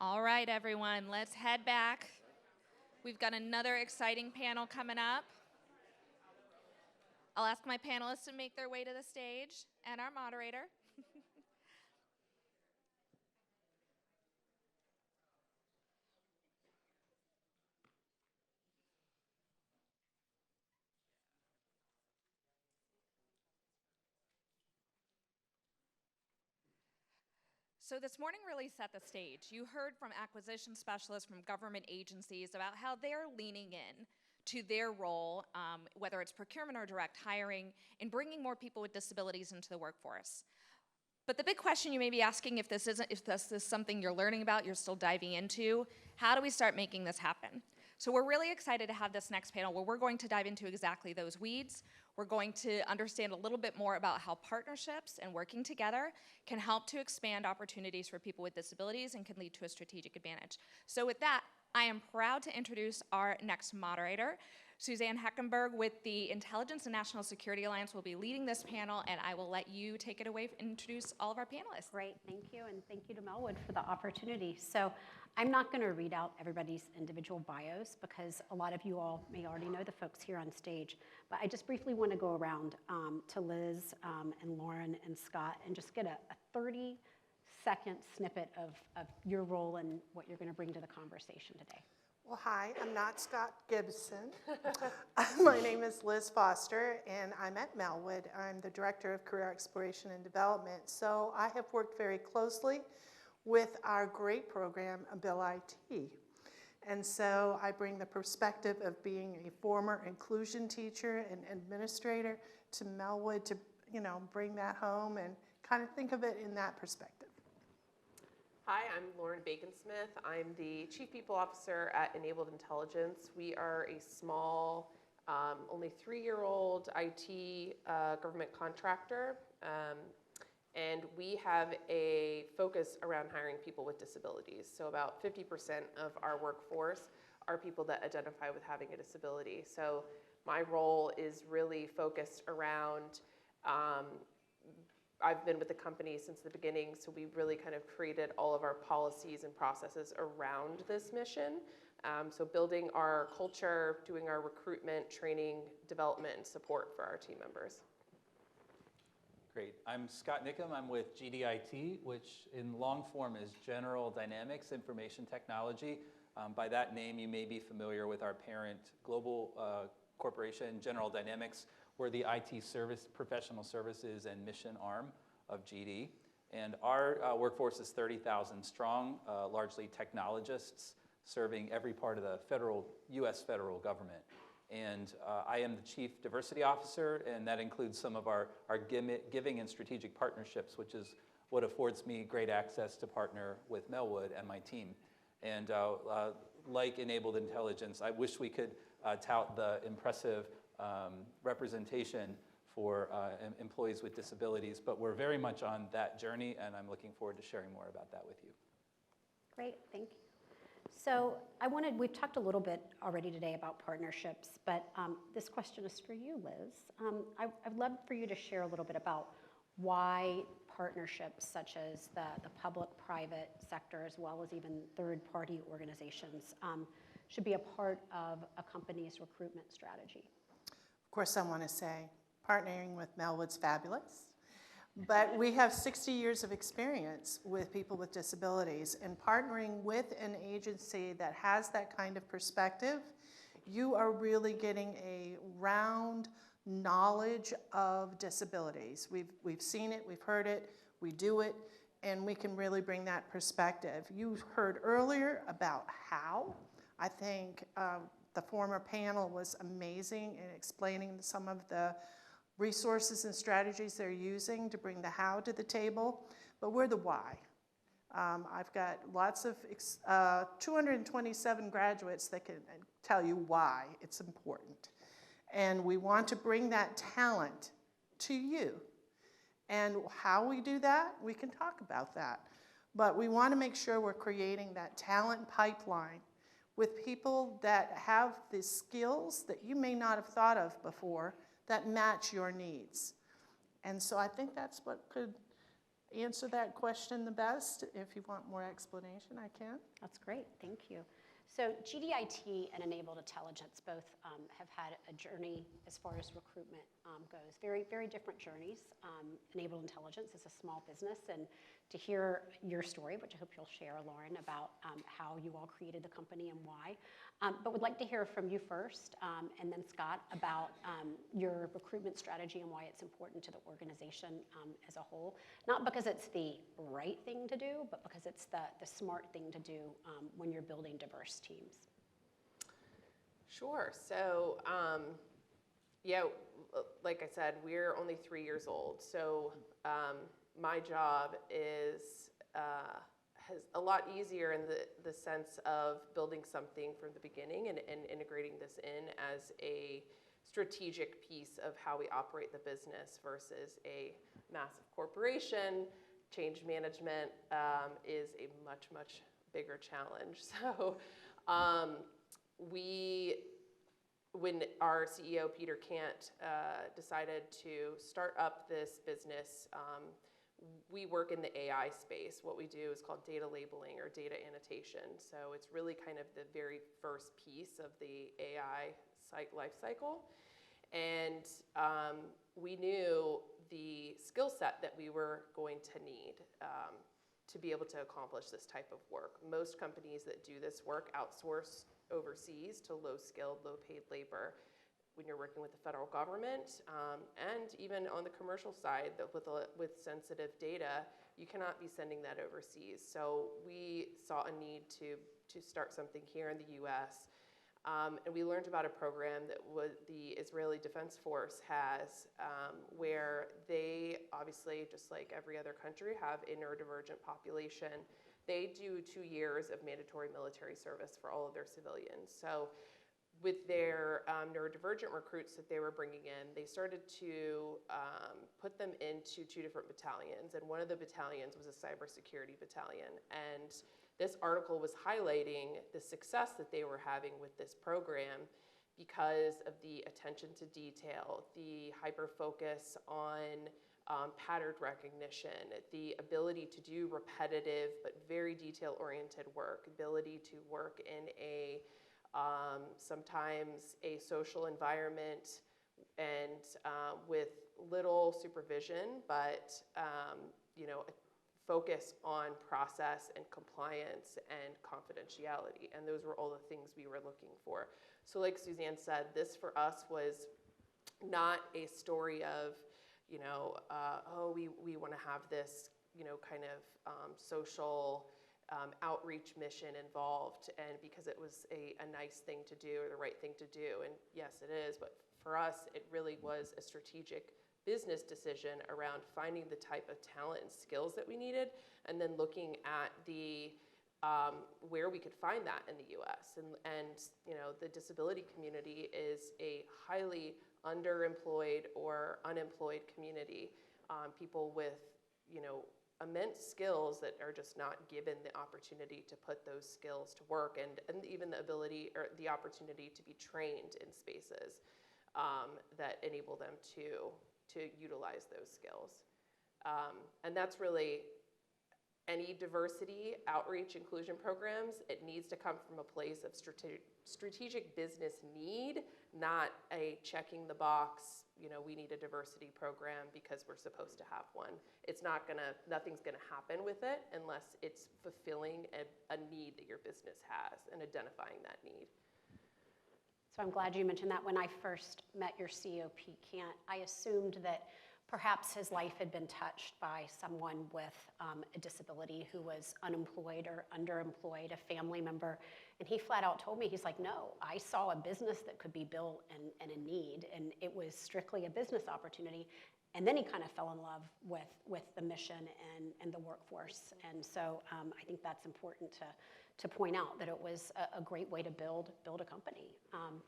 All right, everyone, let's head back. We've got another exciting panel coming up. I'll ask my panelists to make their way to the stage and our moderator. So this morning really set the stage. You heard from acquisition specialists from government agencies about how they're leaning in to their role, whether it's procurement or direct hiring, in bringing more people with disabilities into the workforce. But the big question you may be asking, if this is something you're learning about, you're still diving into, how do we start making this happen? So we're really excited to have this next panel where we're going to dive into exactly those weeds. We're going to understand a little bit more about how partnerships and working together can help to expand opportunities for people with disabilities and can lead to a strategic advantage. So with that, I am proud to introduce our next moderator. Suzanne Heckenberg with the Intelligence and National Security Alliance will be leading this panel, and I will let you take it away and introduce all of our panelists. Great, thank you, and thank you to Melwood for the opportunity. So I'm not going to read out everybody's individual bios because a lot of you all may already know the folks here on stage, but I just briefly want to go around to Liz and Lauren and Scott and just get a 30-second snippet of your role and what you're going to bring to the conversation today. Well, hi, I'm not Scott Gibson. My name is Liz Foster, and I'm at Melwood. I'm the Director of Career Exploration and Development. So I have worked very closely with our great program, AbilityOne. And so I bring the perspective of being a former inclusion teacher and administrator to Melwood to, bring that home and kind of think of it in that perspective. Hi, I'm Lauren Bacon-Smith. I'm the Chief People Officer at Enabled Intelligence. We are a small, only 3-year-old IT government contractor, and we have a focus around hiring people with disabilities. So about 50% of our workforce are people that identify with having a disability. So my role is really focused around I've been with the company since the beginning, so we really kind of created all of our policies and processes around this mission. So building our culture, doing our recruitment, training, development, and support for our team members. Great. I'm Scott Nickham. I'm with GDIT, which in long form is General Dynamics Information Technology. By that name, you may be familiar with our parent global corporation, General Dynamics. We're the IT service, professional services, and mission arm of GD. And our workforce is 30,000 strong, largely technologists serving every part of the U.S. federal government. And I am the Chief Diversity Officer, and that includes some of our giving and strategic partnerships, which is what affords me great access to partner with Melwood and my team. And like Enabled Intelligence, I wish we could tout the impressive representation for employees with disabilities, but we're very much on that journey, and I'm looking forward to sharing more about that with you. Great, thank you. So we've talked a little bit already today about partnerships, but this question is for you, Liz. I'd love for you to share a little bit about why partnerships such as the public-private sector, as well as even third-party organizations, should be a part of a company's recruitment strategy. Of course, I want to say partnering with Melwood's fabulous, but we have 60 years of experience with people with disabilities, and partnering with an agency that has that kind of perspective, you are really getting a round knowledge of disabilities. We've seen it, we've heard it, we do it, and we can really bring that perspective. You heard earlier about how. I think the former panel was amazing in explaining some of the resources and strategies they're using to bring the how to the table, but we're the why. I've got lots of 227 graduates that can tell you why it's important. And we want to bring that talent to you. And how we do that, we can talk about that. But we want to make sure we're creating that talent pipeline with people that have the skills that you may not have thought of before that match your needs. And so I think that's what could answer that question the best. If you want more explanation, I can. That's great, thank you. So GDIT and Enabled Intelligence both have had a journey as far as recruitment goes. Very, very different journeys. Enabled Intelligence is a small business, and to hear your story, which I hope you'll share, Lauren, about how you all created the company and why. But we'd like to hear from you first, and then Scott, about your recruitment strategy and why it's important to the organization as a whole. Not because it's the right thing to do, but because it's the smart thing to do when you're building diverse teams. Sure. So, yeah, like I said, we're only 3 years old. So my job is has a lot easier in the sense of building something from the beginning and integrating this in as a strategic piece of how we operate the business versus a massive corporation. Change management is a much, much bigger challenge. So when our CEO, Peter Kant, decided to start up this business, we work in the AI space. What we do is called data labeling or data annotation. So it's really kind of the very first piece of the AI life cycle. And we knew the skill set that we were going to need to be able to accomplish this type of work. Most companies that do this work outsource overseas to low-skilled, low-paid labor. When you're working with the federal government, and even on the commercial side with sensitive data, you cannot be sending that overseas. So we saw a need to start something here in the US. And we learned about a program that the Israeli Defense Force has, where they obviously, just like every other country, have a neurodivergent population. They do 2 years of mandatory military service for all of their civilians. So with their neurodivergent recruits that they were bringing in, they started to put them into 2 different battalions. And one of the battalions was a cybersecurity battalion. And this article was highlighting the success that they were having with this program because of the attention to detail, the hyper-focus on pattern recognition, the ability to do repetitive but very detail-oriented work, ability to work in a sometimes a social environment and with little supervision, but focus on process and compliance and confidentiality. And those were all the things we were looking for. So like Suzanne said, this for us was not a story of, we want to have this, kind of social outreach mission involved, and because it was a nice thing to do or the right thing to do. And yes, it is, but for us, it really was a strategic business decision around finding the type of talent and skills that we needed, and then looking at the where we could find that in the U.S. And the disability community is a highly underemployed or unemployed community. People with immense skills that are just not given the opportunity to put those skills to work, and even the ability or the opportunity to be trained in spaces that enable them to utilize those skills. And that's really any diversity, outreach, inclusion programs. It needs to come from a place of strategic business need, not a checking the box, we need a diversity program because we're supposed to have one. Nothing's gonna happen with it unless it's fulfilling a need that your business has and identifying that need. So I'm glad you mentioned that. When I first met your CEO, Pete Kant, I assumed that perhaps his life had been touched by someone with a disability who was unemployed or underemployed, a family member. And he flat out told me, he's like, no, I saw a business that could be built and a need, and it was strictly a business opportunity. And then he kind of fell in love with the mission and the workforce. And so I think that's important to point out, that it was a great way to build a company.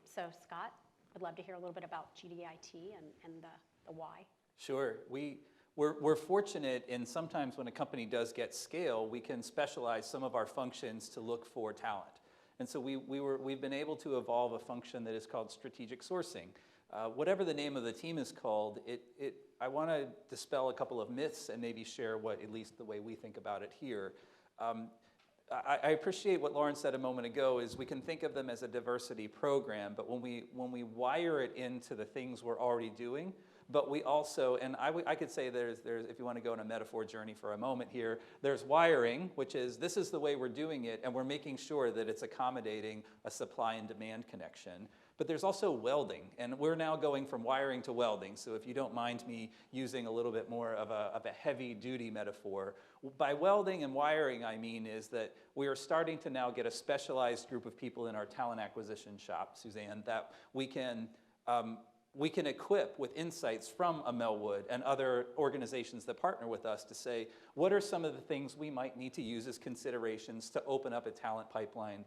So Scott, I'd love to hear a little bit about GDIT and the why. Sure. We're fortunate in sometimes when a company does get scale, we can specialize some of our functions to look for talent. And so we've been able to evolve a function that is called strategic sourcing. Whatever the name of the team is called, it I want to dispel a couple of myths and maybe share what, at least the way we think about it here. I appreciate what Lauren said a moment ago, is we can think of them as a diversity program, but when we wire it into the things we're already doing, but we also, and I could say there's, if you want to go on a metaphor journey for a moment here, there's wiring, which is this is the way we're doing it, and we're making sure that it's accommodating a supply and demand connection. But there's also welding, and we're now going from wiring to welding. So if you don't mind me using a little bit more of a heavy-duty metaphor, by welding and wiring, I mean is that we are starting to now get a specialized group of people in our talent acquisition shop, Suzanne, that we can equip with insights from a Melwood and other organizations that partner with us to say, what are some of the things we might need to use as considerations to open up a talent pipeline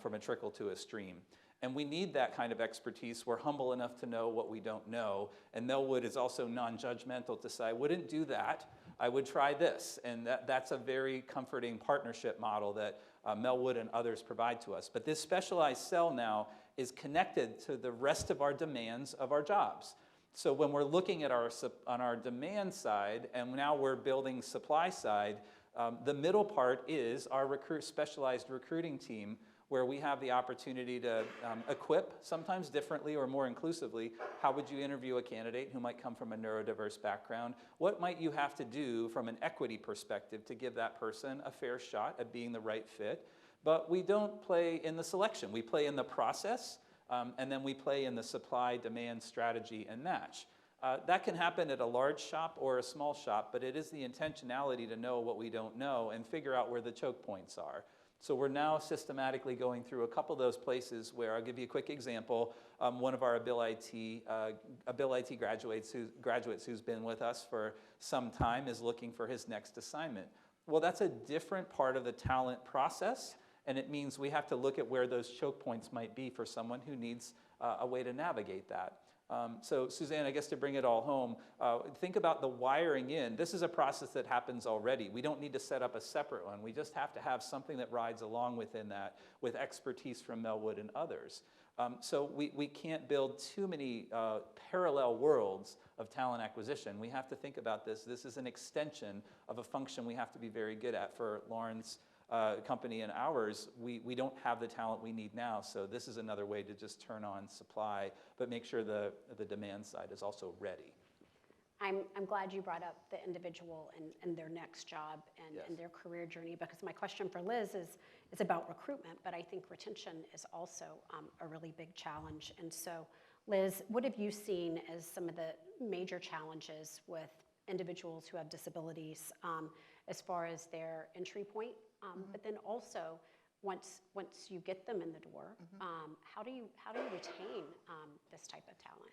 from a trickle to a stream? And we need that kind of expertise. We're humble enough to know what we don't know. And Melwood is also non-judgmental to say, I wouldn't do that. I would try this. And that's a very comforting partnership model that Melwood and others provide to us. But this specialized cell now is connected to the rest of our demands of our jobs. So when we're looking at on our demand side, and now we're building supply side, the middle part is our specialized recruiting team, where we have the opportunity to equip, sometimes differently or more inclusively. How would you interview a candidate who might come from a neurodiverse background? What might you have to do from an equity perspective to give that person a fair shot at being the right fit? But we don't play in the selection. We play in the process, and then we play in the supply, demand, strategy, and match. That can happen at a large shop or a small shop, but it is the intentionality to know what we don't know and figure out where the choke points are. So we're now systematically going through a couple of those places where, I'll give you a quick example. One of our AbilityIT graduates who's been with us for some time is looking for his next assignment. Well, that's a different part of the talent process, and it means we have to look at where those choke points might be for someone who needs a way to navigate that. So Suzanne, I guess to bring it all home, think about the wiring in. This is a process that happens already. We don't need to set up a separate one. We just have to have something that rides along within that with expertise from Melwood and others. So we can't build too many parallel worlds of talent acquisition. We have to think about this. This is an extension of a function we have to be very good at. For Lauren's company and ours, we don't have the talent we need now, so this is another way to just turn on supply, but make sure the demand side is also ready. I'm glad you brought up the individual and their next job and their career journey, because my question for Liz is about recruitment, but I think retention is also a really big challenge. And so, Liz, what have you seen as some of the major challenges with individuals who have disabilities as far as their entry point? But then also, once you get them in the door, how do you retain this type of talent?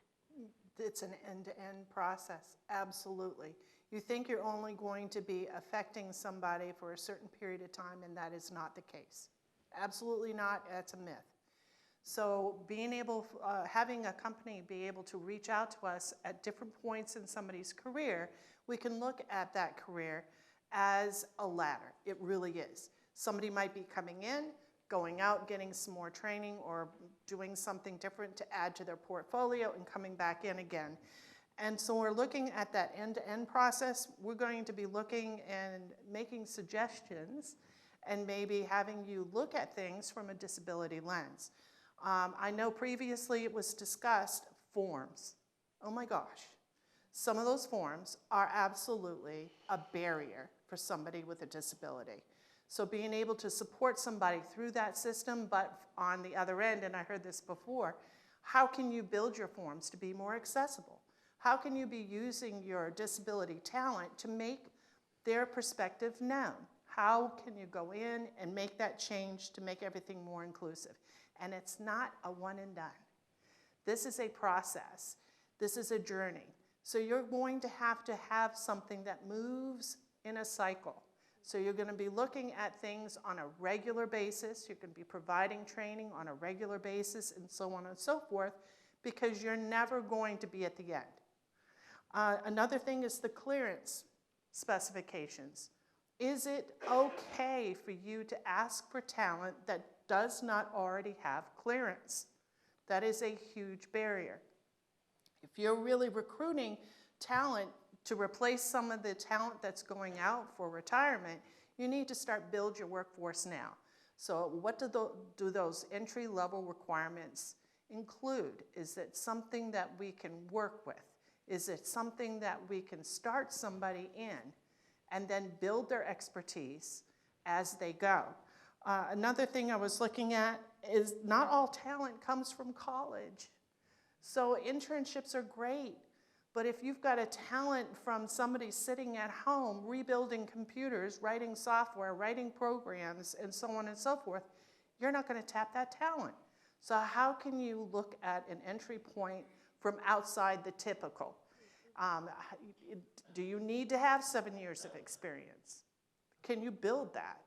It's an end-to-end process, absolutely. You think you're only going to be affecting somebody for a certain period of time, and that is not the case. Absolutely not, that's a myth. So being able, having a company be able to reach out to us at different points in somebody's career, we can look at that career as a ladder. It really is. Somebody might be coming in, going out, getting some more training, or doing something different to add to their portfolio and coming back in again. And so we're looking at that end-to-end process. We're going to be looking and making suggestions and maybe having you look at things from a disability lens. I know previously it was discussed forms. Oh my gosh. Some of those forms are absolutely a barrier for somebody with a disability. So being able to support somebody through that system, but on the other end, and I heard this before, how can you build your forms to be more accessible? How can you be using your disability talent to make their perspective known? How can you go in and make that change to make everything more inclusive? And it's not a one and done. This is a process. This is a journey. So you're going to have something that moves in a cycle. So you're going to be looking at things on a regular basis. You're going to be providing training on a regular basis and so on and so forth, because you're never going to be at the end. Another thing is the clearance specifications. Is it okay for you to ask for talent that does not already have clearance? That is a huge barrier. If you're really recruiting talent to replace some of the talent that's going out for retirement, you need to start build your workforce now. So what do those entry-level requirements include? Is it something that we can work with? Is it something that we can start somebody in and then build their expertise as they go? Another thing I was looking at is not all talent comes from college. So internships are great, but if you've got a talent from somebody sitting at home, rebuilding computers, writing software, writing programs, and so on and so forth, you're not going to tap that talent. So how can you look at an entry point from outside the typical? Do you need to have 7 years of experience? Can you build that?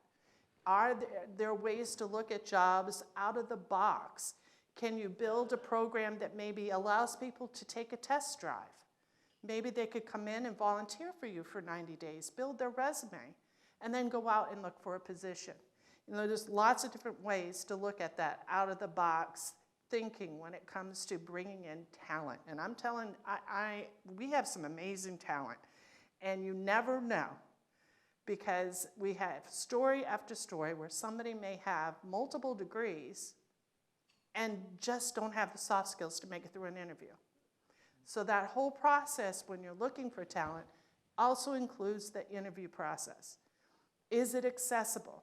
Are there ways to look at jobs out of the box? Can you build a program that maybe allows people to take a test drive? Maybe they could come in and volunteer for you for 90 days, build their resume, and then go out and look for a position. You know, there's lots of different ways to look at that out of the box thinking when it comes to bringing in talent. And I'm telling, we have some amazing talent, and you never know, because we have story after story where somebody may have multiple degrees and just don't have the soft skills to make it through an interview. So that whole process when you're looking for talent also includes the interview process. Is it accessible?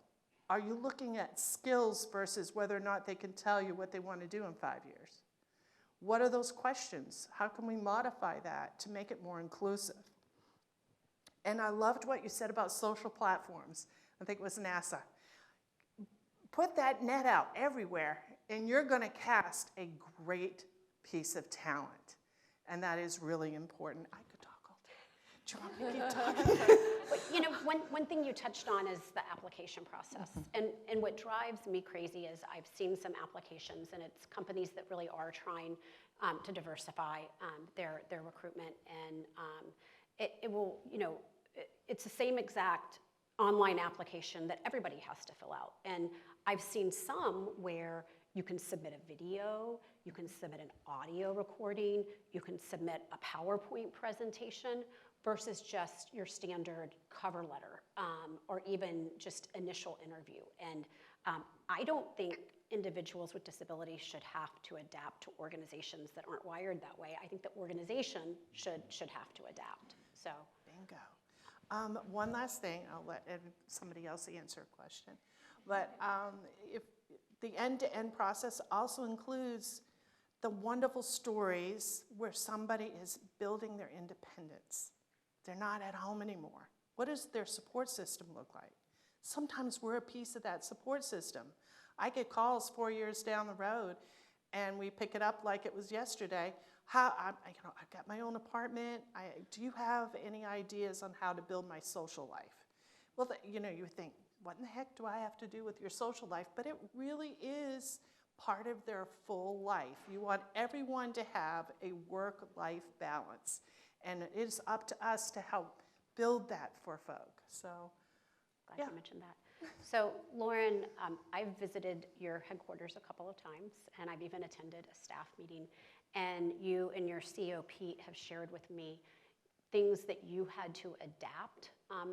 Are you looking at skills versus whether or not they can tell you what they want to do in 5 years? What are those questions? How can we modify that to make it more inclusive? And I loved what you said about social platforms. I think it was NASA. Put that net out everywhere, and you're going to cast a great piece of talent. And that is really important. I could talk all day. Do you want me to keep talking? But, you know, one thing you touched on is the application process. And what drives me crazy is I've seen some applications, and it's companies that really are trying to diversify their recruitment. And it will, you know, it's the same exact online application that everybody has to fill out. And I've seen some where you can submit a video, you can submit an audio recording, you can submit a PowerPoint presentation versus just your standard cover letter or even just initial interview. And I don't think individuals with disabilities should have to adapt to organizations that aren't wired that way. I think the organization should have to adapt. So. Bingo. One last thing, I'll let somebody else answer a question. But if the end-to-end process also includes the wonderful stories where somebody is building their independence. They're not at home anymore. What does their support system look like? Sometimes we're a piece of that support system. I get calls 4 years down the road, and we pick it up like it was yesterday. I've got my own apartment. Do you have any ideas on how to build my social life? Well, you think, what in the heck do I have to do with your social life? But it really is part of their full life. You want everyone to have a work-life balance. And it is up to us to help build that for folk. So, Glad you mentioned that. So, Lauren, I've visited your headquarters a couple of times, and I've even attended a staff meeting. And you and your CEO, Pete, have shared with me things that you had to adapt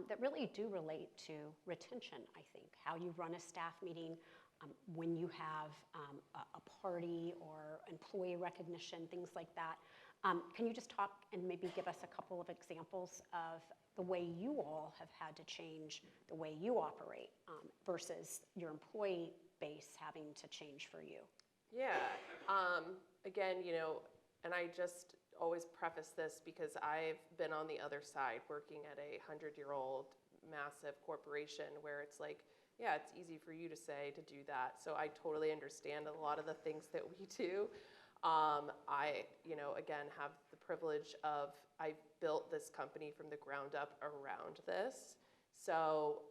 that really do relate to retention, I think. How you run a staff meeting, when you have a party or employee recognition, things like that. Can you just talk and maybe give us a couple of examples of the way you all have had to change the way you operate versus your employee base having to change for you? Yeah. Again, and I just always preface this because I've been on the other side working at a 100-year-old massive corporation where it's like, yeah, it's easy for you to say to do that. So I totally understand a lot of the things that we do. I, again, have the privilege of, I built this company from the ground up around this. So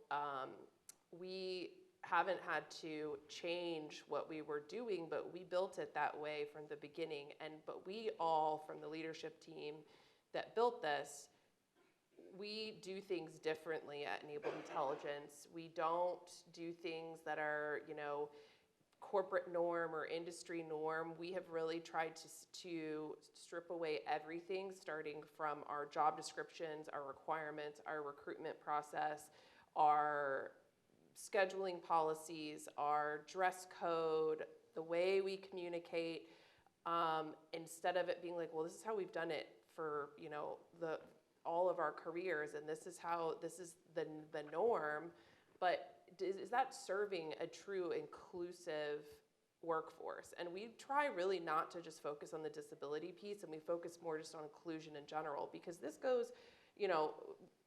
we haven't had to change what we were doing, but we built it that way from the beginning. But we all, from the leadership team that built this, we do things differently at Enabled Intelligence. We don't do things that are, corporate norm or industry norm. We have really tried to strip away everything, starting from our job descriptions, our requirements, our recruitment process, our scheduling policies, our dress code, the way we communicate, instead of it being like, well, this is how we've done it for, you know, all of our careers, and this is the norm. But is that serving a true inclusive workforce? And we try really not to just focus on the disability piece, and we focus more just on inclusion in general, because this goes, you know,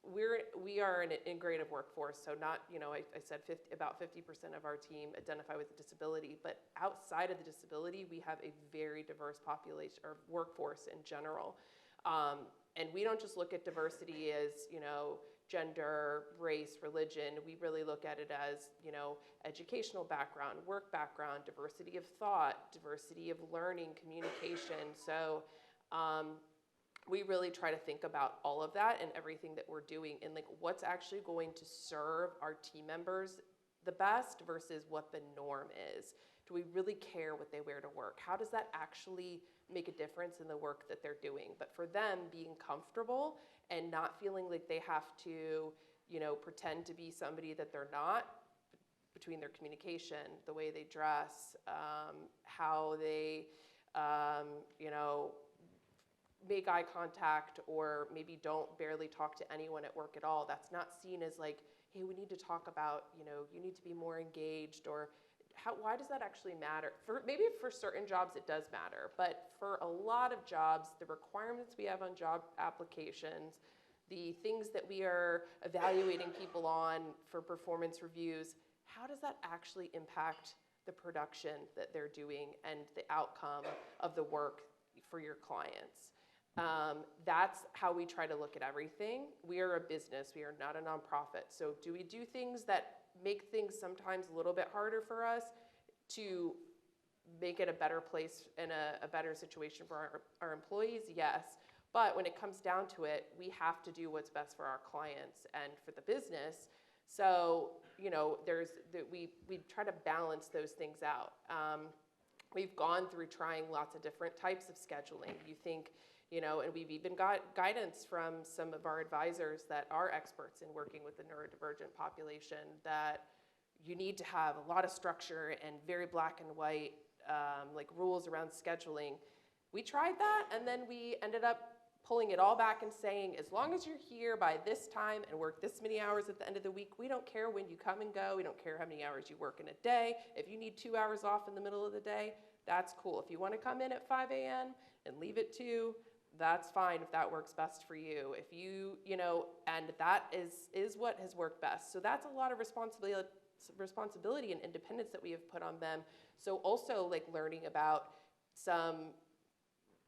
we are an integrative workforce, so not, you know, I said about 50% of our team identify with a disability, but outside of the disability, we have a very diverse population or workforce in general. And we don't just look at diversity as, you know, gender, race, religion. We really look at it as, you know, educational background, work background, diversity of thought, diversity of learning, communication. So we really try to think about all of that and everything that we're doing, and like what's actually going to serve our team members the best versus what the norm is. Do we really care what they wear to work? How does that actually make a difference in the work that they're doing? But for them, being comfortable and not feeling like they have to, you know, pretend to be somebody that they're not, between their communication, the way they dress, how they, you know, make eye contact, or maybe don't barely talk to anyone at work at all. That's not seen as like, hey, we need to talk about, you know, you need to be more engaged, or why does that actually matter? Maybe for certain jobs it does matter, but for a lot of jobs, the requirements we have on job applications, the things that we are evaluating people on for performance reviews, how does that actually impact the production that they're doing and the outcome of the work for your clients? That's how we try to look at everything. We are a business, we are not a nonprofit. So do we do things that make things sometimes a little bit harder for us to make it a better place and a better situation for our employees? Yes. But when it comes down to it, we have to do what's best for our clients and for the business. So, you know, we try to balance those things out. We've gone through trying lots of different types of scheduling. You think, you know, and we've even got guidance from some of our advisors that are experts in working with the neurodivergent population, that you need to have a lot of structure and very black and white, like rules around scheduling. We tried that, and then we ended up pulling it all back and saying, as long as you're here by this time and work this many hours at the end of the week, we don't care when you come and go. We don't care how many hours you work in a day. If you need 2 hours off in the middle of the day, that's cool. If you want to come in at 5 a.m. and leave at 2, that's fine if that works best for you. If you know, and that is what has worked best. So that's a lot of responsibility and independence that we have put on them. So also like learning about some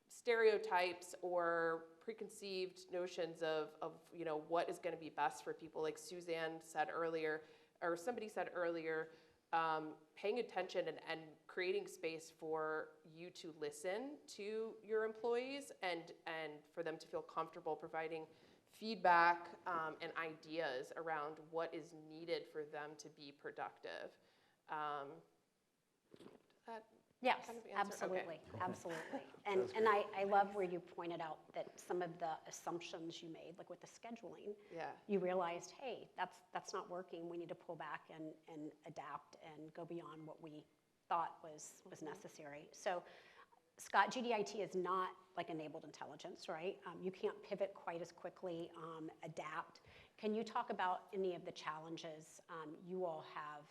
stereotypes or preconceived notions of you know, what is going to be best for people. Like Suzanne said earlier, or somebody said earlier, paying attention and creating space for you to listen to your employees and for them to feel comfortable providing feedback and ideas around what is needed for them to be productive. Yes, kind of answer? absolutely, Okay. absolutely. And I love where you pointed out that some of the assumptions you made, like with the scheduling, Yeah. you realized, hey, that's not working. We need to pull back and adapt and go beyond what we thought was necessary. So, Scott, GDIT is not like enabled intelligence, right? You can't pivot quite as quickly, adapt. Can you talk about any of the challenges you all have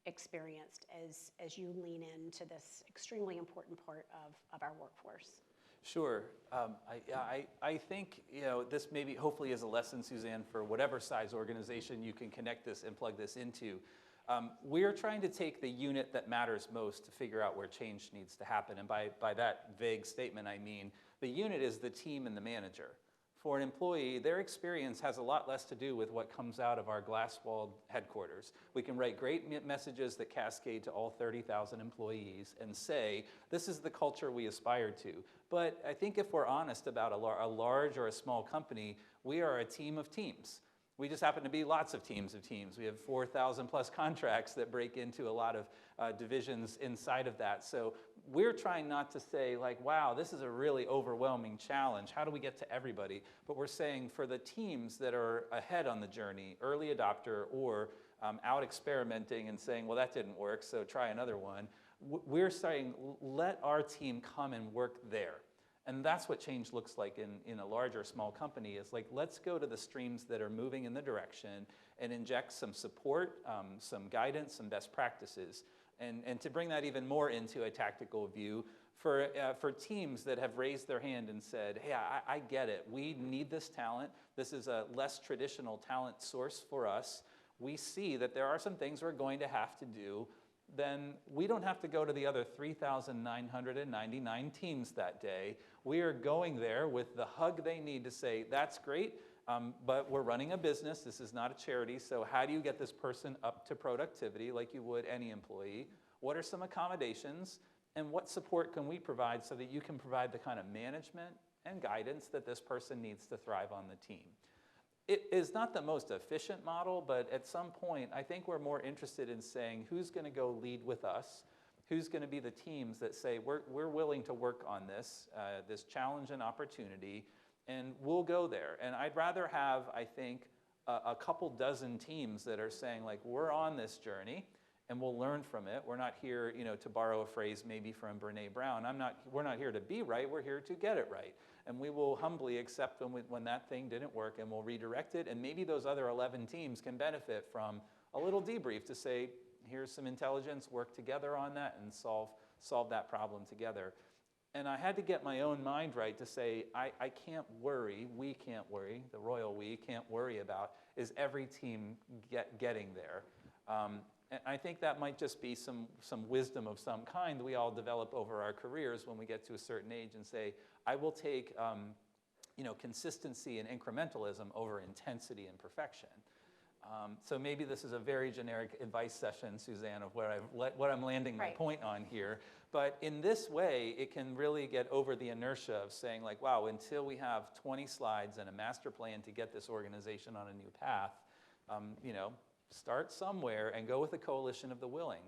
experienced as you lean into this extremely important part of our workforce? Sure. I think, you know, this maybe hopefully is a lesson, Suzanne, for whatever size organization you can connect this and plug this into. We're trying to take the unit that matters most to figure out where change needs to happen. And by that vague statement, I mean the unit is the team and the manager. For an employee, their experience has a lot less to do with what comes out of our glass-walled headquarters. We can write great messages that cascade to all 30,000 employees and say, this is the culture we aspire to. But I think if we're honest about a large or a small company, we are a team of teams. We just happen to be lots of teams of teams. We have 4,000 plus contracts that break into a lot of divisions inside of that. So we're trying not to say like, wow, this is a really overwhelming challenge. How do we get to everybody? But we're saying for the teams that are ahead on the journey, early adopter or out experimenting and saying, well, that didn't work, so try another one. We're saying, let our team come and work there. And that's what change looks like in a large or small company, is like, let's go to the streams that are moving in the direction and inject some support, some guidance, some best practices. And to bring that even more into a tactical view, for teams that have raised their hand and said, hey, I get it. We need this talent. This is a less traditional talent source for us. We see that there are some things we're going to have to do. Then we don't have to go to the other 3,999 teams that day. We are going there with the hug they need to say, that's great, but we're running a business. This is not a charity, so how do you get this person up to productivity like you would any employee? What are some accommodations, and what support can we provide so that you can provide the kind of management and guidance that this person needs to thrive on the team? It is not the most efficient model, but at some point, I think we're more interested in saying who's going to go lead with us, who's going to be the teams that say we're willing to work on this, this challenge and opportunity, and we'll go there. And I'd rather have, I think, a couple dozen teams that are saying like, we're on this journey, and we'll learn from it. We're not here, to borrow a phrase maybe from Brene Brown. We're not here to be right. We're here to get it right. And we will humbly accept when that thing didn't work, and we'll redirect it. And maybe those other 11 teams can benefit from a little debrief to say, here's some intelligence, work together on that, and solve that problem together. And I had to get my own mind right to say, I can't worry, we can't worry, the royal we can't worry about is every team getting there. And I think that might just be some wisdom of some kind that we all develop over our careers when we get to a certain age and say, I will take consistency and incrementalism over intensity and perfection. So maybe this is a very generic advice session, Suzanne, of what I'm landing my point on here. But in this way, it can really get over the inertia of saying like, wow, until we have 20 slides and a master plan to get this organization on a new path, start somewhere and go with a coalition of the willing.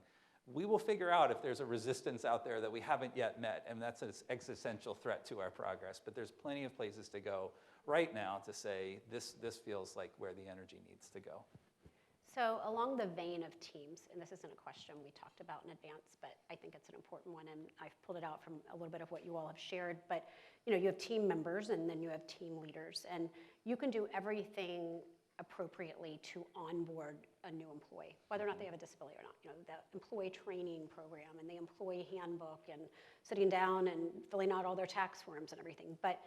We will figure out if there's a resistance out there that we haven't yet met, and that's an existential threat to our progress. But there's plenty of places to go right now to say this feels like where the energy needs to go. So along the vein of teams, and this isn't a question we talked about in advance, but I think it's an important one, and I've pulled it out from a little bit of what you all have shared. But you have team members, and then you have team leaders, and you can do everything appropriately to onboard a new employee, whether or not they have a disability or not. The employee training program and the employee handbook and sitting down and filling out all their tax forms and everything. But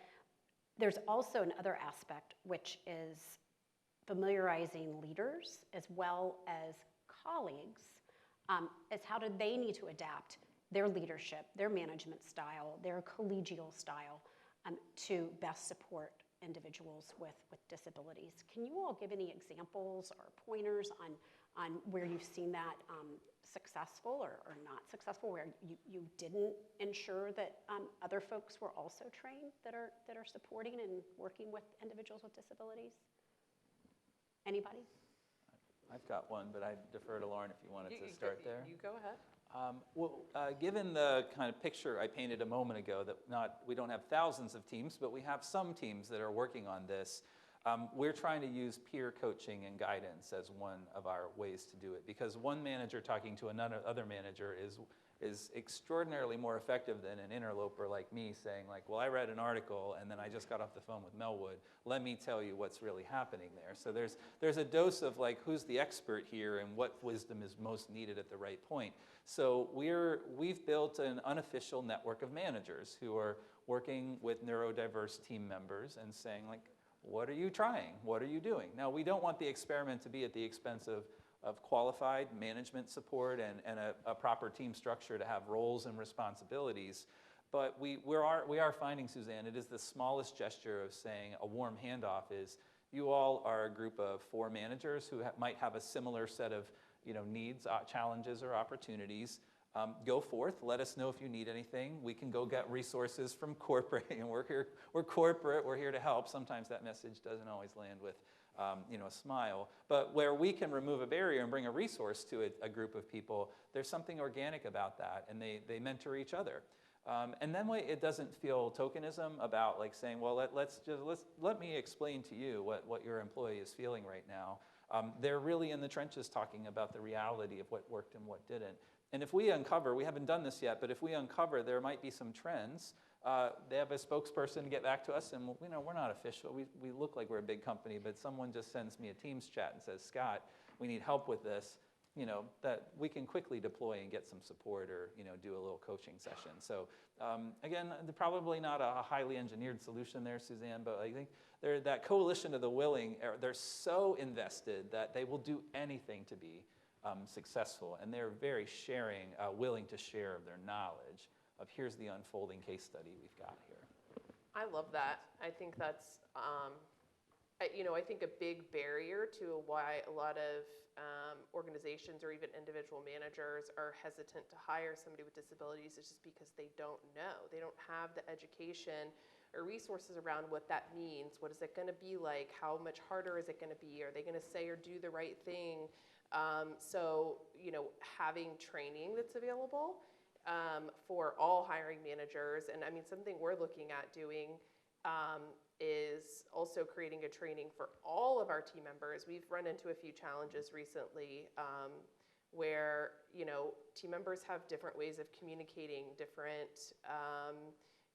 there's also another aspect, which is familiarizing leaders as well as colleagues as how do they need to adapt their leadership, their management style, their collegial style to best support individuals with disabilities. Can you all give any examples or pointers on where you've seen that successful or not successful, where you didn't ensure that other folks were also trained that are supporting and working with individuals with disabilities? Anybody? I've got one, but I defer to Lauren if you wanted to start there. You go ahead. Given the kind of picture I painted a moment ago, that we don't have thousands of teams, but we have some teams that are working on this, we're trying to use peer coaching and guidance as one of our ways to do it. Because one manager talking to another manager is extraordinarily more effective than an interloper like me saying like, well, I read an article and then I just got off the phone with Melwood. Let me tell you what's really happening there. So there's a dose of like, who's the expert here and what wisdom is most needed at the right point. So we've built an unofficial network of managers who are working with neurodiverse team members and saying like, what are you trying? What are you doing? Now, we don't want the experiment to be at the expense of qualified management support and a proper team structure to have roles and responsibilities. But we are finding, Suzanne, it is the smallest gesture of saying a warm handoff is you all are a group of 4 managers who might have a similar set of needs, challenges, or opportunities. Go forth. Let us know if you need anything. We can go get resources from corporate, and we're corporate. We're here to help. Sometimes that message doesn't always land with a smile. But where we can remove a barrier and bring a resource to a group of people, there's something organic about that, and they mentor each other. And then it doesn't feel tokenism about like saying, well, let me explain to you what your employee is feeling right now. They're really in the trenches talking about the reality of what worked and what didn't. And if we uncover, we haven't done this yet, but if we uncover there might be some trends, they have a spokesperson get back to us, and we're not official. We look like we're a big company, but someone just sends me a Teams chat and says, Scott, we need help with this. That we can quickly deploy and get some support, or do a little coaching session. So again, probably not a highly engineered solution there, Suzanne, but I think that coalition of the willing, they're so invested that they will do anything to be successful, and they're very willing to share their knowledge of here's the unfolding case study we've got here. I love that. I think that's, I think a big barrier to why a lot of organizations or even individual managers are hesitant to hire somebody with disabilities is just because they don't know. They don't have the education or resources around what that means. What is it going to be like? How much harder is it going to be? Are they going to say or do the right thing? So, having training that's available for all hiring managers, and I mean, something we're looking at doing is also creating a training for all of our team members. We've run into a few challenges recently where, team members have different ways of communicating, different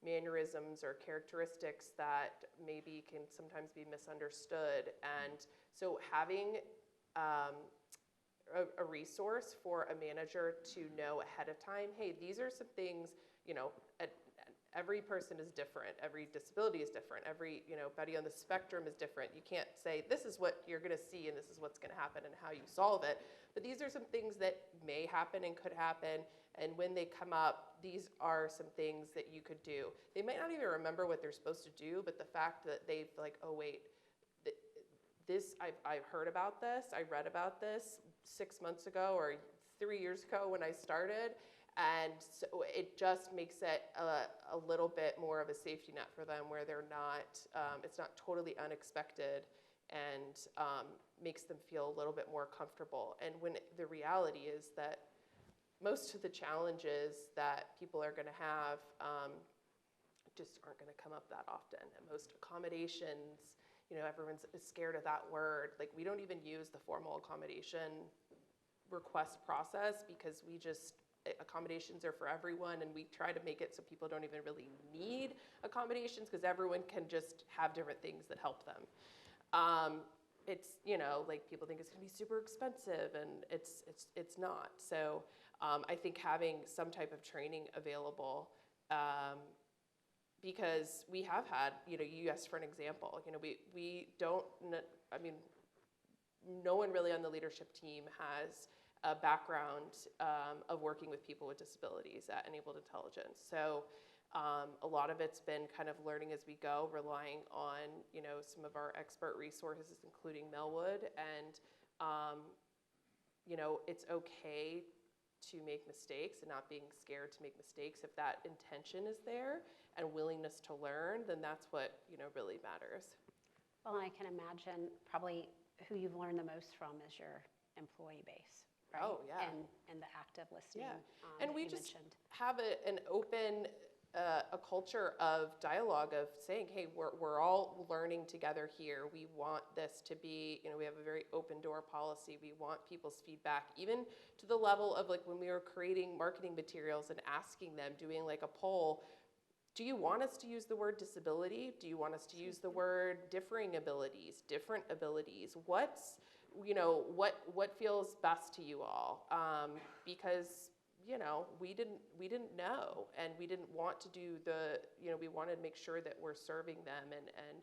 mannerisms or characteristics that maybe can sometimes be misunderstood. And so having a resource for a manager to know ahead of time, hey, these are some things, every person is different, every disability is different, everybody on the spectrum is different. You can't say this is what you're going to see and this is what's going to happen and how you solve it. But these are some things that may happen and could happen, and when they come up, these are some things that you could do. They might not even remember what they're supposed to do, but the fact that they've like, oh wait, I've heard about this, I read about this 6 months ago or 3 years ago when I started, and so it just makes it a little bit more of a safety net for them, where they're not, it's not totally unexpected, and makes them feel a little bit more comfortable. And when the reality is that most of the challenges that people are going to have just aren't going to come up that often. And most accommodations, everyone's scared of that word. Like, we don't even use the formal accommodation request process because accommodations are for everyone, and we try to make it so people don't even really need accommodations because everyone can just have different things that help them. It's, like, people think it's going to be super expensive, and it's not. So I think having some type of training available, because we have had, you asked for an example, we don't, no one really on the leadership team has a background of working with people with disabilities at Enabled Intelligence. So a lot of it's been kind of learning as we go, relying on, some of our expert resources, including Melwood, and, it's okay to make mistakes and not being scared to make mistakes. If that intention is there and willingness to learn, then that's what, really matters. Well, and I can imagine probably who you've learned the most from is your employee base, right? Oh, yeah. And the active listening. Yeah. And we just mentioned. have an open, a culture of dialogue of saying, hey, we're all learning together here. We want this to be, we have a very open door policy. We want people's feedback, even to the level of like when we were creating marketing materials and asking them, doing like a poll, do you want us to use the word disability? Do you want us to use the word differing abilities, different abilities? What feels best to you all? Because we didn't know, and we didn't want to do we wanted to make sure that we're serving them and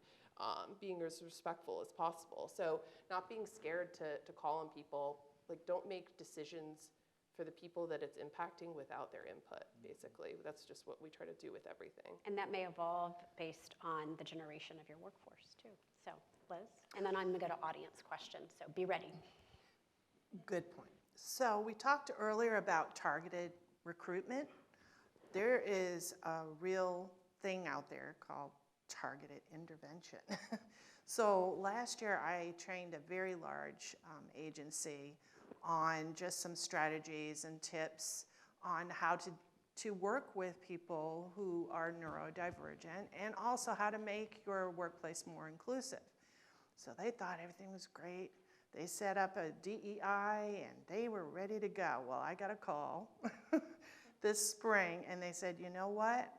being as respectful as possible. So not being scared to call on people, like, don't make decisions for the people that it's impacting without their input, basically. That's just what we try to do with everything. And that may evolve based on the generation of your workforce too. So Liz, and then I'm gonna go to audience questions, so be ready. Good point. So we talked earlier about targeted recruitment. There is a real thing out there called targeted intervention. So last year I trained a very large agency on just some strategies and tips on how to work with people who are neurodivergent and also how to make your workplace more inclusive. So they thought everything was great. They set up a DEI and they were ready to go. Well, I got a call this spring and they said, you know what?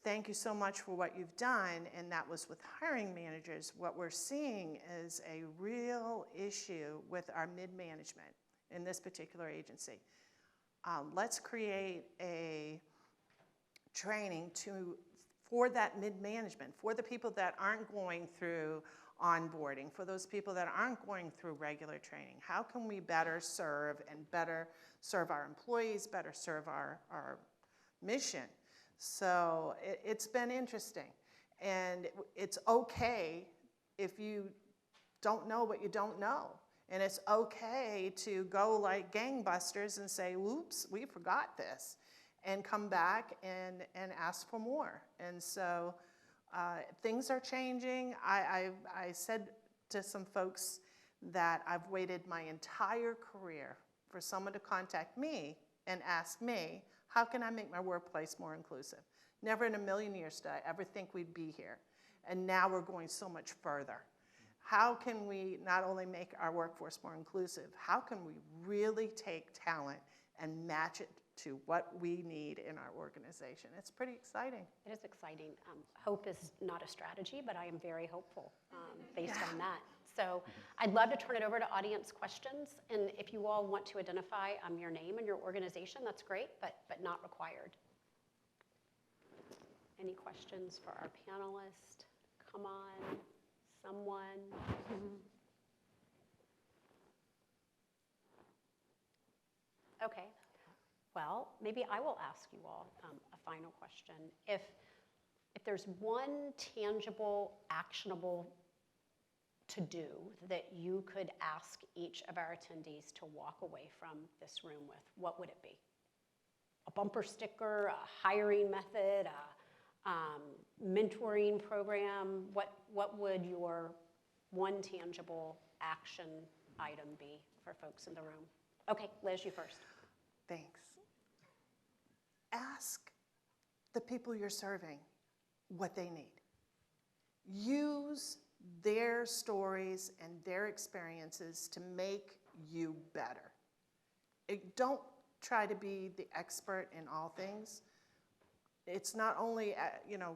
Thank you so much for what you've done. And that was with hiring managers. What we're seeing is a real issue with our mid-management in this particular agency. Let's create a training for that mid-management, for the people that aren't going through onboarding, for those people that aren't going through regular training. How can we better serve and better serve our employees, better serve our mission? So it's been interesting. And it's okay if you don't know what you don't know. And it's okay to go like gangbusters and say, whoops, we forgot this, and come back and ask for more. And so things are changing. I said to some folks that I've waited my entire career for someone to contact me and ask me, how can I make my workplace more inclusive? Never in a million years did I ever think we'd be here. And now we're going so much further. How can we not only make our workforce more inclusive, how can we really take talent and match it to what we need in our organization? It's pretty exciting. It is exciting. Hope is not a strategy, but I am very hopeful based on that. So I'd love to turn it over to audience questions. And if you all want to identify your name and your organization, that's great, but not required. Any questions for our panelists? Come on, someone. Okay. Well, maybe I will ask you all a final question. If there's one tangible, actionable to-do that you could ask each of our attendees to walk away from this room with, what would it be? A bumper sticker, a hiring method, a mentoring program? What would your one tangible action item be for folks in the room? Okay, Liz, you first. Thanks. Ask the people you're serving what they need. Use their stories and their experiences to make you better. Don't try to be the expert in all things. It's not only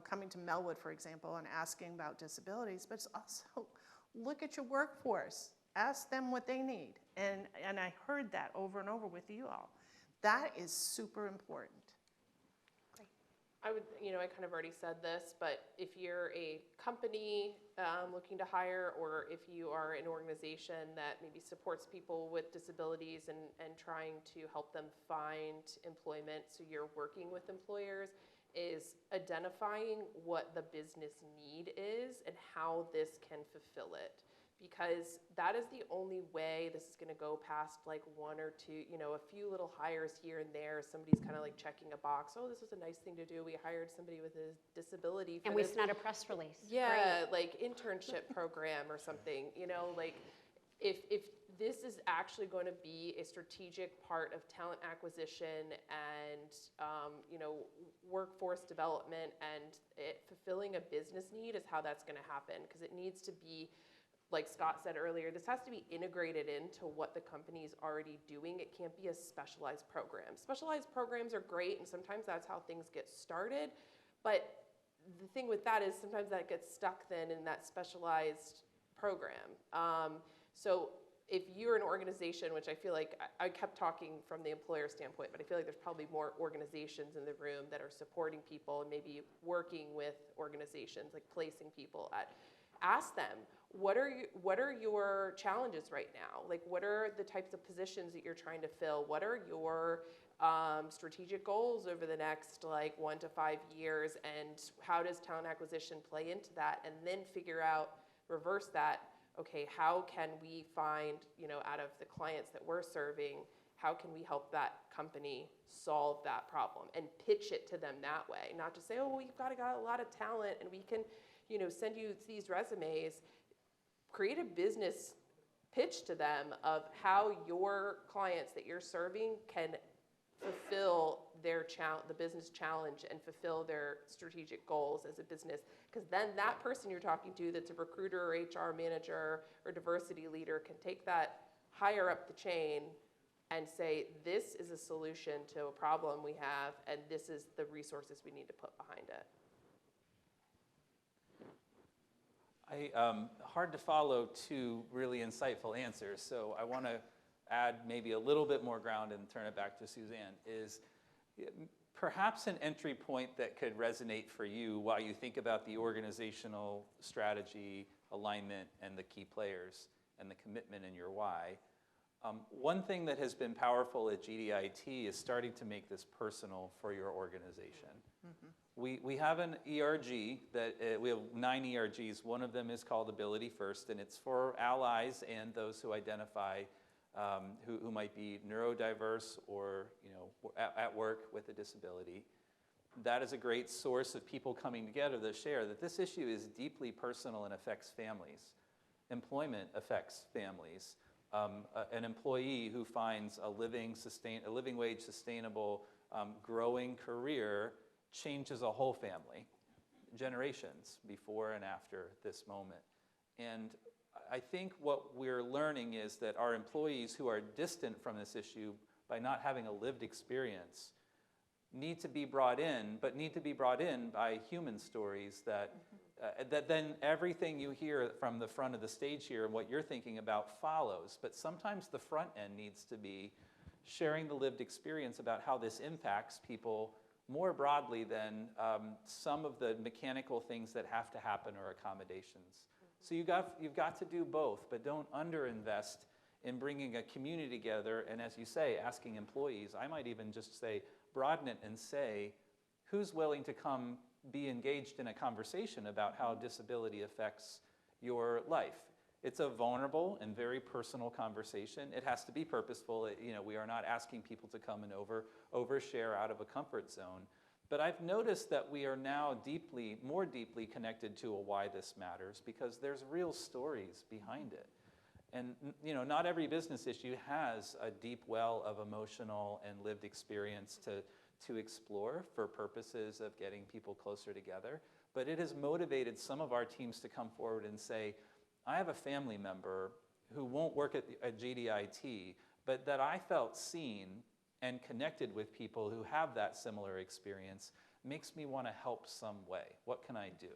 coming to Melwood, for example, and asking about disabilities, but it's also look at your workforce. Ask them what they need. And I heard that over and over with you all. That is super important. I would, I kind of already said this, but if you're a company looking to hire, or if you are an organization that maybe supports people with disabilities and trying to help them find employment, so you're working with employers, is identifying what the business need is and how this can fulfill it. Because that is the only way this is going to go past like one or two, a few little hires here and there. Somebody's kind of like checking a box. Oh, this was a nice thing to do. We hired somebody with a disability. And we sent out a press release. Yeah, like internship program or something. Like if this is actually going to be a strategic part of talent acquisition and workforce development, and fulfilling a business need is how that's going to happen, because it needs to be, like Scott said earlier, this has to be integrated into what the company is already doing. It can't be a specialized program. Specialized programs are great, and sometimes that's how things get started. But the thing with that is sometimes that gets stuck then in that specialized program. So if you're an organization, which I feel like I kept talking from the employer standpoint, but I feel like there's probably more organizations in the room that are supporting people and maybe working with organizations, like placing people at. Ask them, what are your challenges right now? Like, what are the types of positions that you're trying to fill? What are your strategic goals over the next 1 to 5 years? And how does talent acquisition play into that? And then figure out, reverse that. Okay, how can we find, out of the clients that we're serving, how can we help that company solve that problem, and pitch it to them that way? Not to say, oh, we've got a lot of talent and we can, send you these resumes, create a business pitch to them of how your clients that you're serving can fulfill the business challenge and fulfill their strategic goals as a business. Because then that person you're talking to that's a recruiter or HR manager or diversity leader can take that higher up the chain and say, this is a solution to a problem we have, and this is the resources we need to put behind it. Hard to follow two really insightful answers, so I want to add maybe a little bit more ground and turn it back to Suzanne, is perhaps an entry point that could resonate for you while you think about the organizational strategy, alignment, and the key players, and the commitment in your why. One thing that has been powerful at GDIT is starting to make this personal for your organization. We have an ERG that we have 9 ERGs. One of them is called Ability First, and it's for allies and those who identify who might be neurodiverse or at work with a disability. That is a great source of people coming together to share that this issue is deeply personal and affects families. Employment affects families. An employee who finds a living wage sustainable growing career changes a whole family, generations before and after this moment. And I think what we're learning is that our employees who are distant from this issue by not having a lived experience need to be brought in, but need to be brought in by human stories that then everything you hear from the front of the stage here and what you're thinking about follows. But sometimes the front end needs to be sharing the lived experience about how this impacts people more broadly than some of the mechanical things that have to happen or accommodations. So you've got to do both, but don't underinvest in bringing a community together and, as you say, asking employees. I might even just say, broaden it and say, who's willing to come be engaged in a conversation about how disability affects your life? It's a vulnerable and very personal conversation. It has to be purposeful. We are not asking people to come and overshare out of a comfort zone. But I've noticed that we are now more deeply connected to a why this matters because there's real stories behind it. And not every business issue has a deep well of emotional and lived experience to explore for purposes of getting people closer together. But it has motivated some of our teams to come forward and say, I have a family member who won't work at GDIT, but that I felt seen and connected with people who have that similar experience makes me want to help some way. What can I do?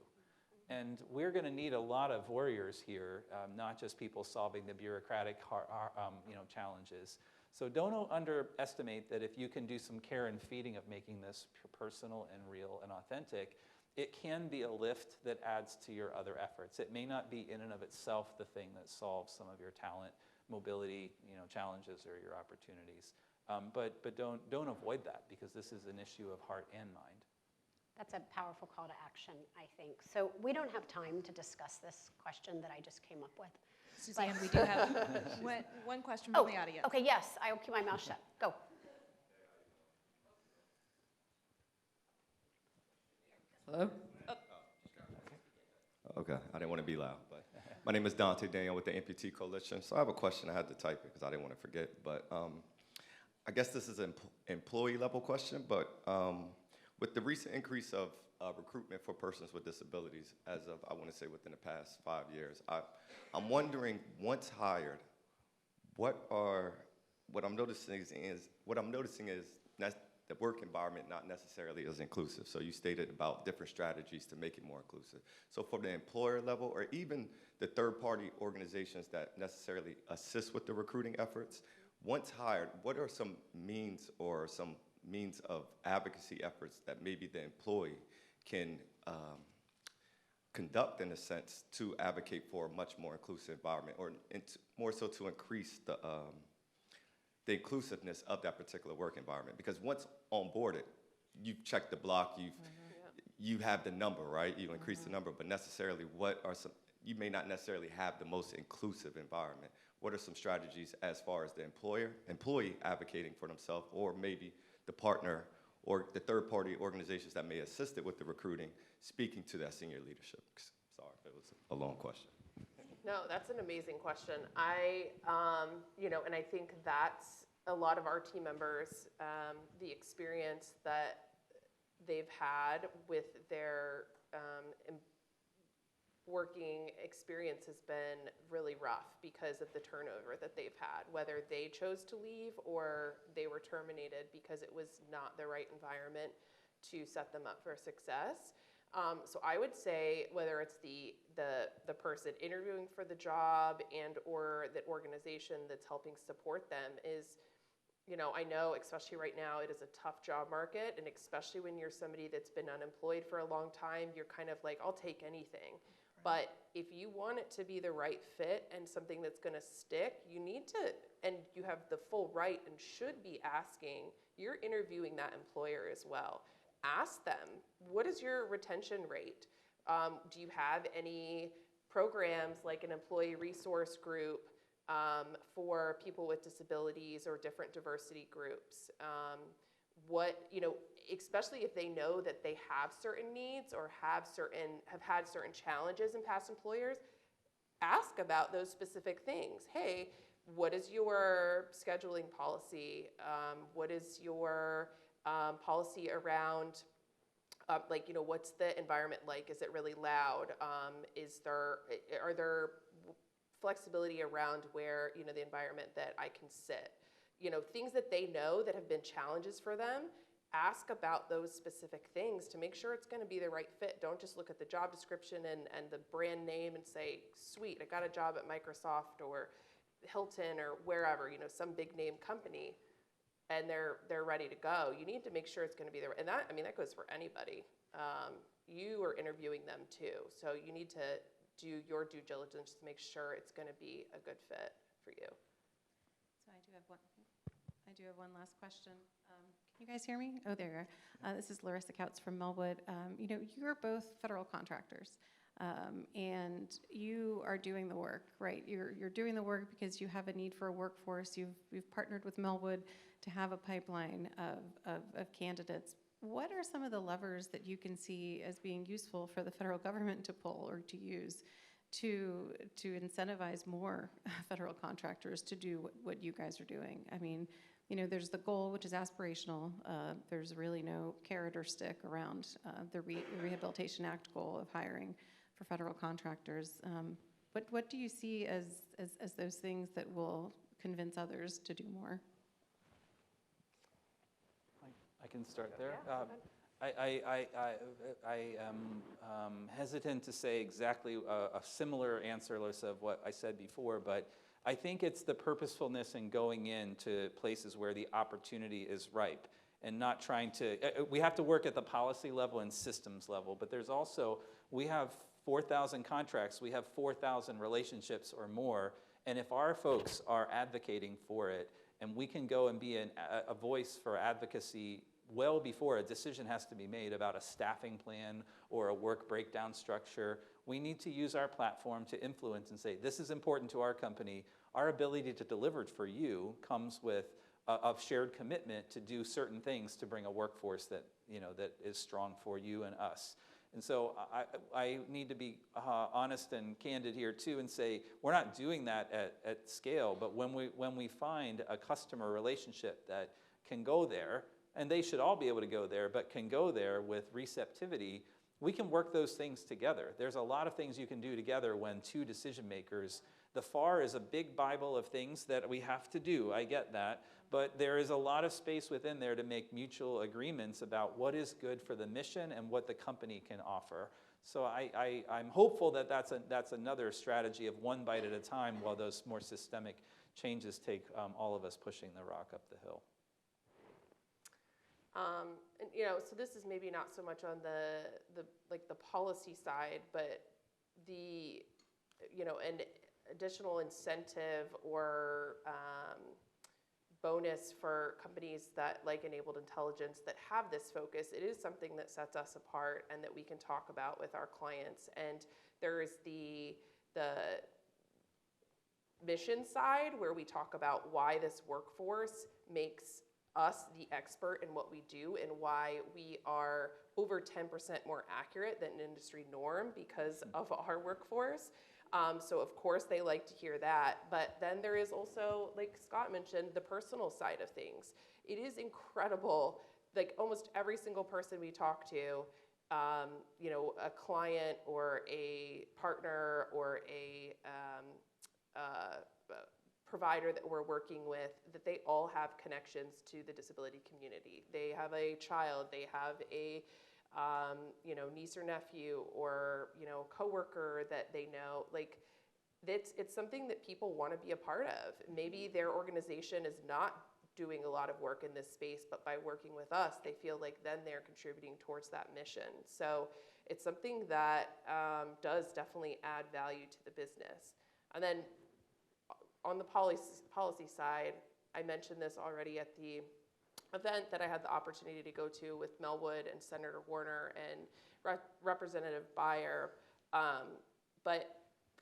And we're going to need a lot of warriors here, not just people solving the bureaucratic challenges. So don't underestimate that if you can do some care and feeding of making this personal and real and authentic, it can be a lift that adds to your other efforts. It may not be in and of itself the thing that solves some of your talent, mobility, challenges or your opportunities. But don't avoid that because this is an issue of heart and mind. That's a powerful call to action, I think. So we don't have time to discuss this question that I just came up with. Suzanne, we do have one question from the audience. Okay, yes, I will keep my mouth shut. Go. Hello? Okay, I didn't want to be loud, but my name is Dante Daniel with the Amputee Coalition. So I have a question. I had to type it because I didn't want to forget, but I guess this is an employee level question, but with the recent increase of recruitment for persons with disabilities as of, I want to say, within the past 5 years, I'm wondering, once hired, what I'm noticing is that the work environment not necessarily is inclusive. So you stated about different strategies to make it more inclusive. So for the employer level or even the third-party organizations that necessarily assist with the recruiting efforts, once hired, what are some means of advocacy efforts that maybe the employee can conduct in a sense to advocate for a much more inclusive environment or more so to increase the inclusiveness of that particular work environment? Because once onboarded, you've checked the block, you have the number, right? You increase the number, but necessarily you may not necessarily have the most inclusive environment. What are some strategies as far as the employee advocating for themselves, or maybe the partner or the third-party organizations that may assist it with the recruiting, speaking to that senior leadership? Sorry if it was a long question. No, that's an amazing question. And I think that's a lot of our team members, the experience that they've had with their working experience has been really rough because of the turnover that they've had, whether they chose to leave or they were terminated because it was not the right environment to set them up for success. So I would say whether it's the person interviewing for the job and or the organization that's helping support them is, I know especially right now it is a tough job market, and especially when you're somebody that's been unemployed for a long time, you're kind of like, I'll take anything. But if you want it to be the right fit and something that's going to stick, you need to, and you have the full right and should be asking, you're interviewing that employer as well. Ask them, what is your retention rate? Do you have any programs like an employee resource group for people with disabilities or different diversity groups? Especially if they know that they have certain needs or have had certain challenges in past employers, ask about those specific things. Hey, what is your scheduling policy? What is your policy around, what's the environment like? Is it really loud? Are there flexibility around where, the environment that I can sit? Things that they know that have been challenges for them, ask about those specific things to make sure it's going to be the right fit. Don't just look at the job description and the brand name and say, sweet, I got a job at Microsoft or Hilton or wherever, some big name company, and they're ready to go. You need to make sure it's going to be there. And that goes for anybody. You are interviewing them too. So you need to do your due diligence to make sure it's going to be a good fit for you. So I do have one last question. Can you guys hear me? Oh, there you are. This is Larissa Couts from Melwood. You're both federal contractors, and you are doing the work, right? You're doing the work because you have a need for a workforce. You've partnered with Melwood to have a pipeline of candidates. What are some of the levers that you can see as being useful for the federal government to pull or to use to incentivize more federal contractors to do what you guys are doing? I mean, there's the goal, which is aspirational. There's really no carrot or stick around the Rehabilitation Act goal of hiring for federal contractors. What do you see as those things that will convince others to do more? I can start there. Yeah, I am hesitant to say exactly a similar answer, Larissa, of what I said before, but I think it's the purposefulness in going into places where the opportunity is ripe and not trying to, we have to work at the policy level and systems level, but there's also, we have 4,000 contracts, we have 4,000 relationships or more, and if our folks are advocating for it, and we can go and be a voice for advocacy well before a decision has to be made about a staffing plan or a work breakdown structure, we need to use our platform to influence and say, this is important to our company. Our ability to deliver it for you comes with a shared commitment to do certain things to bring a workforce that, that is strong for you and us. And so I need to be honest and candid here too and say, we're not doing that at scale, but when we find a customer relationship that can go there, and they should all be able to go there, but can go there with receptivity, we can work those things together. There's a lot of things you can do together when two decision makers, the FAR is a big Bible of things that we have to do, I get that, but there is a lot of space within there to make mutual agreements about what is good for the mission and what the company can offer. So I'm hopeful that that's another strategy of one bite at a time while those more systemic changes take all of us pushing the rock up the hill. So this is maybe not so much on the policy side, but an additional incentive or bonus for companies that like Enabled Intelligence that have this focus. It is something that sets us apart and that we can talk about with our clients. And there is the mission side where we talk about why this workforce makes us the expert in what we do and why we are over 10% more accurate than an industry norm because of our workforce. So of course they like to hear that, but then there is also, like Scott mentioned, the personal side of things. It is incredible, like almost every single person we talk to, you know, a client or a partner or a provider that we're working with, that they all have connections to the disability community. They have a child, they have a you know, niece or nephew, or you know, coworker that they know. Like, it's something that people want to be a part of. Maybe their organization is not doing a lot of work in this space, but by working with us, they feel like then they're contributing towards that mission. So it's something that does definitely add value to the business. And then on the policy side, I mentioned this already at the event that I had the opportunity to go to with Melwood and Senator Warner and Representative Beyer. But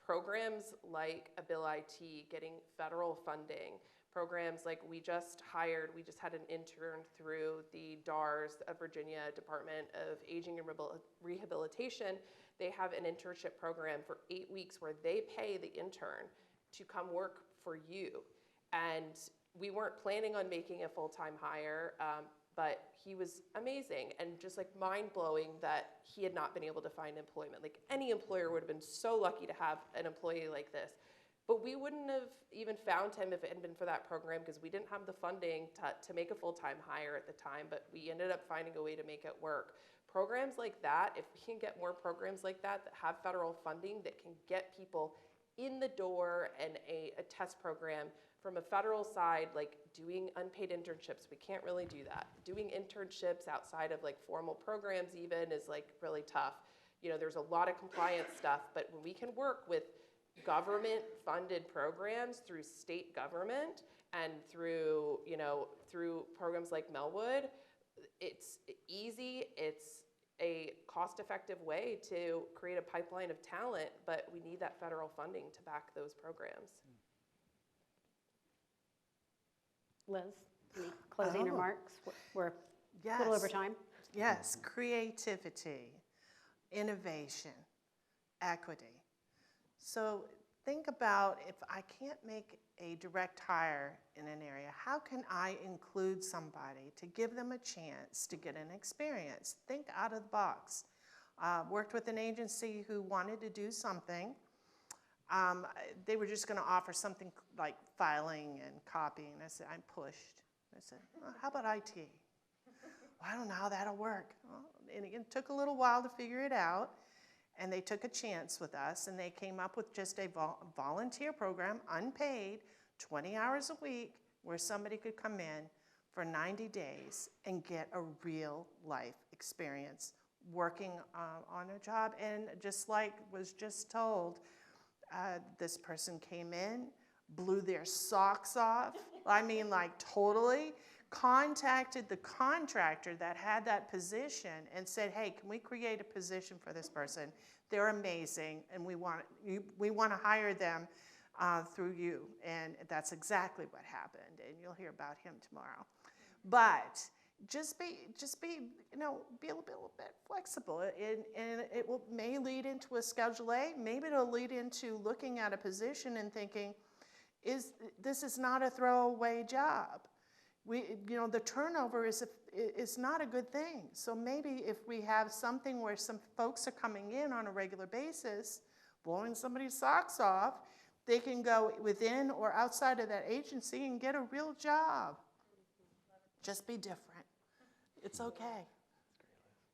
programs like AbilityOne getting federal funding, programs like we just had an intern through the DARS, Virginia Department of Aging and Rehabilitation. They have an internship program for 8 weeks where they pay the intern to come work for you. And we weren't planning on making a full-time hire, but he was amazing and just like mind-blowing that he had not been able to find employment. Like any employer would have been so lucky to have an employee like this. But we wouldn't have even found him if it hadn't been for that program because we didn't have the funding to make a full-time hire at the time, but we ended up finding a way to make it work. Programs like that, if we can get more programs like that that have federal funding that can get people in the door, and a test program from a federal side, like doing unpaid internships, we can't really do that. Doing internships outside of like formal programs even is like really tough. You know, there's a lot of compliance stuff, but when we can work with government funded programs through state government and through, you know, through programs like Melwood, it's easy, it's a cost-effective way to create a pipeline of talent, but we need that federal funding to back those programs. Liz, any closing Oh. remarks? We're a Yes. little over time. Yes, creativity, innovation, equity. So think about, if I can't make a direct hire in an area, how can I include somebody to give them a chance to get an experience? Think out of the box. Worked with an agency who wanted to do something. They were just going to offer something like filing and copying. I said, I'm pushed. I said, well, how about IT? Well, I don't know how that'll work. Well, and it took a little while to figure it out. And they took a chance with us, and they came up with just a volunteer program, unpaid, 20 hours a week, where somebody could come in for 90 days and get a real life experience working on a job. And just like was just told, this person came in, blew their socks off, I mean like totally, contacted the contractor that had that position and said, hey, can we create a position for this person? They're amazing, and we want to hire them through you. And that's exactly what happened, and you'll hear about him tomorrow. But just be you know, be a little bit flexible, and it may lead into a Schedule A. Maybe it'll lead into looking at a position and thinking, this is not a throwaway job. You know, the turnover is not a good thing. So maybe if we have something where some folks are coming in on a regular basis, blowing somebody's socks off, they can go within or outside of that agency and get a real job. Just be different. It's okay.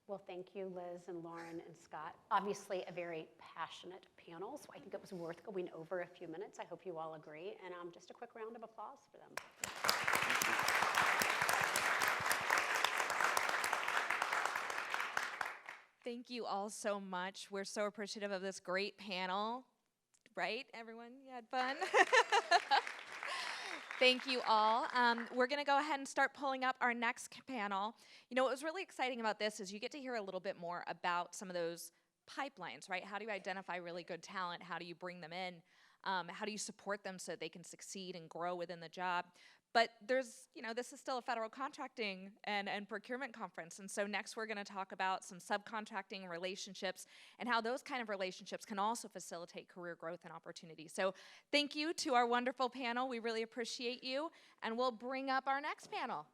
Well, thank you, Liz and Lauren and Scott. Obviously, a very passionate panel, so I think it was worth going over a few minutes. I hope you all agree. And just a quick round of applause for them. Thank you all so much. We're so appreciative of this great panel. Right, everyone? You had fun? Thank you all. We're going to go ahead and start pulling up our next panel. You know, what was really exciting about this is you get to hear a little bit more about some of those pipelines, right? How do you identify really good talent? How do you bring them in? How do you support them so they can succeed and grow within the job? But there's, this is still a federal contracting and procurement conference. And so next we're going to talk about some subcontracting relationships and how those kind of relationships can also facilitate career growth and opportunity. So thank you to our wonderful panel. We really appreciate you. And we'll bring up our next panel.